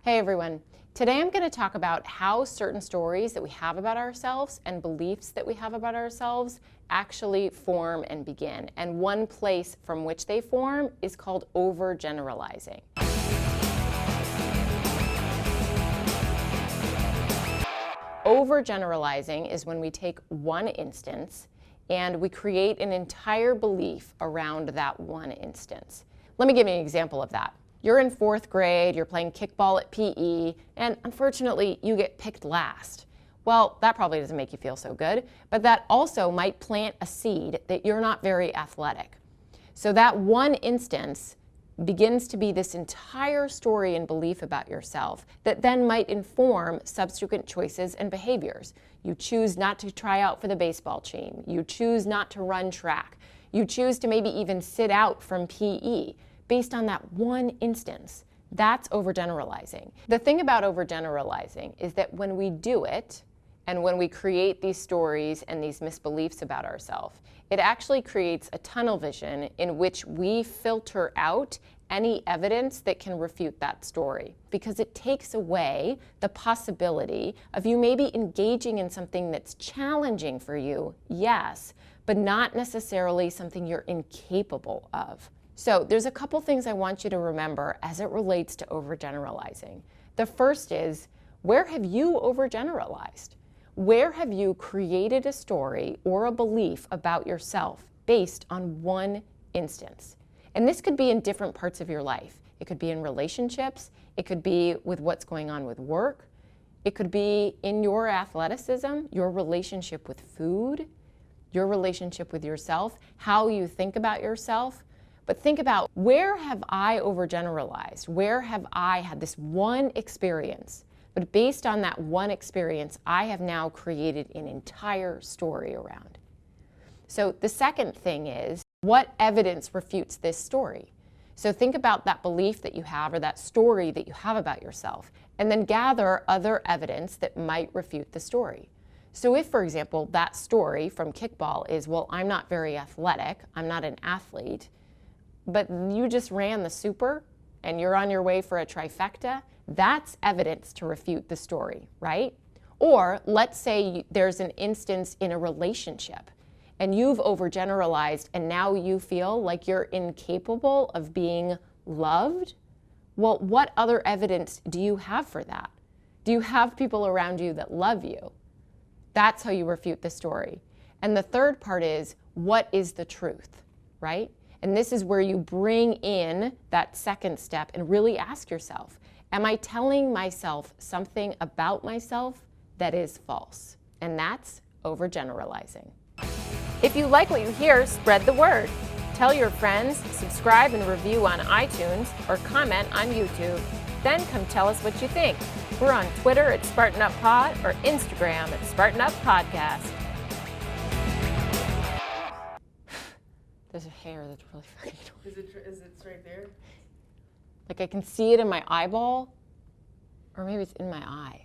Hey everyone, today I'm going to talk about how certain stories that we have about ourselves and beliefs that we have about ourselves actually form and begin. And one place from which they form is called overgeneralizing. Overgeneralizing is when we take one instance and we create an entire belief around that one instance. Let me give you an example of that. You're in 4th grade, you're playing kickball at PE, and unfortunately you get picked last. Well, that probably doesn't make you feel so good, but that also might plant a seed that you're not very athletic. So that one instance begins to be this entire story and belief about yourself that then might inform subsequent choices and behaviors. You choose not to try out for the baseball team. You choose not to run track. You choose to maybe even sit out from PE. Based on that one instance. That's overgeneralizing. The thing about overgeneralizing is that when we do it, and when we create these stories and these misbeliefs about ourselves, it actually creates a tunnel vision in which we filter out any evidence that can refute that story, because it takes away the possibility of you maybe engaging in something that's challenging for you, yes, but not necessarily something you're incapable of. So there's a couple things I want you to remember as it relates to overgeneralizing. The first is, where have you overgeneralized? Where have you created a story or a belief about yourself based on one instance? And this could be in different parts of your life. It could be in relationships. It could be with what's going on with work. It could be in your athleticism, your relationship with food, your relationship with yourself, how you think about yourself. But think about, where have I overgeneralized? Where have I had this one experience? But based on that one experience, I have now created an entire story around. So the second thing is, what evidence refutes this story? So think about that belief that you have or that story that you have about yourself, and then gather other evidence that might refute the story. So if, for example, that story from kickball is, well, I'm not very athletic, I'm not an athlete, but you just ran the super and you're on your way for a trifecta, that's evidence to refute the story, right? Or let's say there's an instance in a relationship and you've overgeneralized and now you feel like you're incapable of being loved. Well, what other evidence do you have for that? Do you have people around you that love you? That's how you refute the story. And the third part is, what is the truth, right? And this is where you bring in that second step and really ask yourself, am I telling myself something about myself that is false? And that's overgeneralizing. If you like what you hear, spread the word. Tell your friends, subscribe and review on iTunes, or comment on YouTube. Then come tell us what you think. We're on Twitter at SpartanUpPod or Instagram at SpartanUpPodcast. There's a hair that's really fucking annoying. Is it right there? Like I can see it in my eyeball, or maybe it's in my eye.